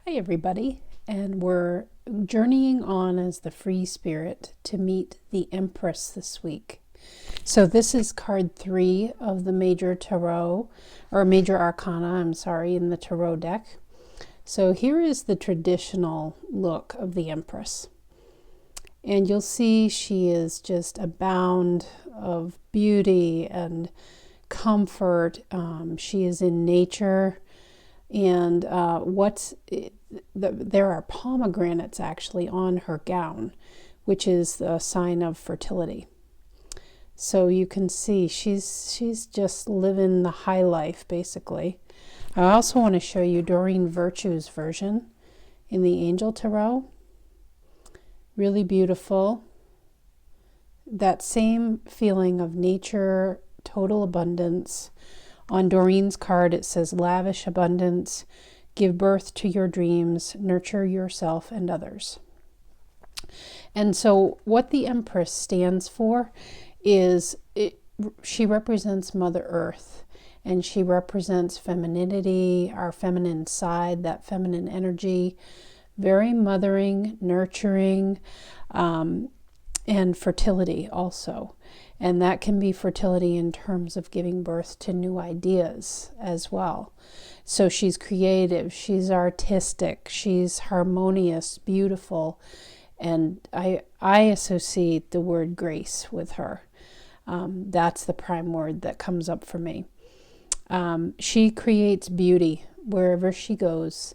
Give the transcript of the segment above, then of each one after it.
Hi everybody, and we're journeying on as the free spirit to meet the Empress this week. So this is card 3 of the major tarot, or major arcana, in the tarot deck. So here is the traditional look of the Empress. And you'll see she is just a bound of beauty and comfort. She is in nature. And there are pomegranates actually on her gown, which is the sign of fertility. So you can see she's just living the high life, basically. I also want to show you Doreen Virtue's version in the Angel Tarot. Really beautiful. That same feeling of nature, total abundance. On Doreen's card, it says lavish abundance, give birth to your dreams, nurture yourself and others. And so what the Empress stands for is, she represents Mother Earth, and she represents femininity, our feminine side, that feminine energy, very mothering, nurturing, and fertility also. And that can be fertility in terms of giving birth to new ideas as well. So she's creative, she's artistic, she's harmonious, beautiful, and I associate the word grace with her. That's the prime word that comes up for me. She creates beauty wherever she goes,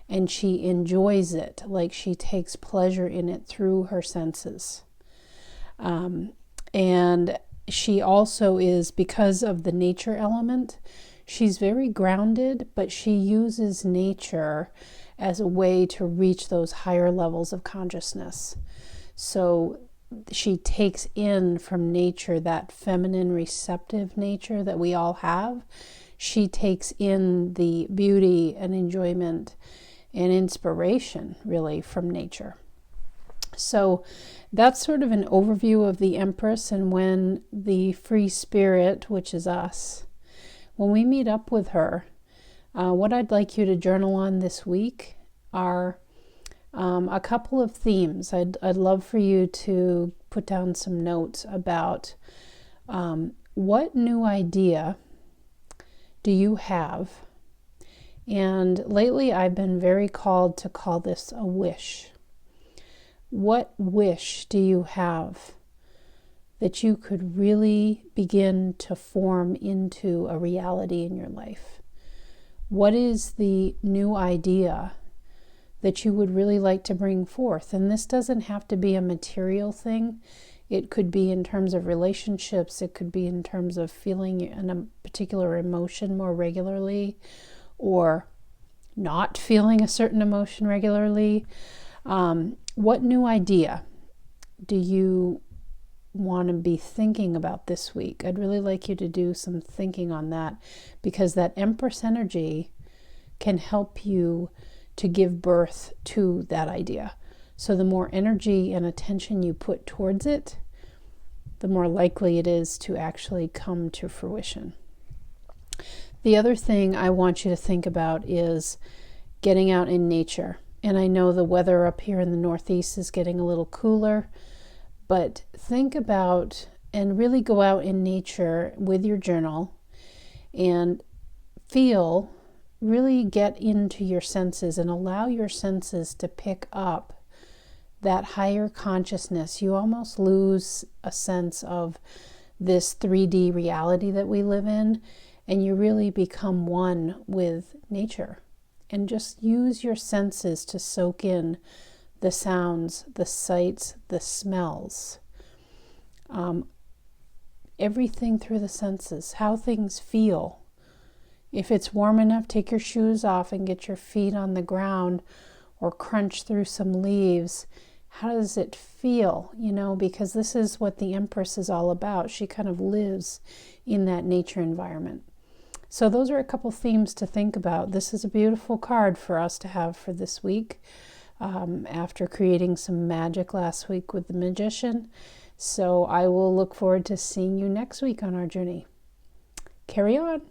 and she enjoys it, like she takes pleasure in it through her senses. And she also is, because of the nature element, she's very grounded, but she uses nature as a way to reach those higher levels of consciousness. So she takes in from nature that feminine receptive nature that we all have. She takes in the beauty and enjoyment and inspiration, really, from nature. So that's sort of an overview of the Empress, and when the free spirit, which is us, when we meet up with her, what I'd like you to journal on this week are a couple of themes. I'd love for you to put down some notes about what new idea do you have? And lately I've been very called to call this a wish. What wish do you have that you could really begin to form into a reality in your life? What is the new idea that you would really like to bring forth? And this doesn't have to be a material thing. It could be in terms of relationships. It could be in terms of feeling a particular emotion more regularly, or not feeling a certain emotion regularly. What new idea do you want to be thinking about this week? I'd really like you to do some thinking on that, because that Empress energy can help you to give birth to that idea. So the more energy and attention you put towards it, the more likely it is to actually come to fruition. The other thing I want you to think about is getting out in nature. And I know the weather up here in the Northeast is getting a little cooler, but think about and really go out in nature with your journal and feel, really get into your senses and allow your senses to pick up that higher consciousness. You almost lose a sense of this 3D reality that we live in, and you really become one with nature. And just use your senses to soak in the sounds, the sights, the smells. Everything through the senses, how things feel. If it's warm enough, take your shoes off and get your feet on the ground, or crunch through some leaves. How does it feel? Because this is what the Empress is all about. She kind of lives in that nature environment. So those are a couple themes to think about. This is a beautiful card for us to have for this week, after creating some magic last week with the Magician. So I will look forward to seeing you next week on our journey. Carry on.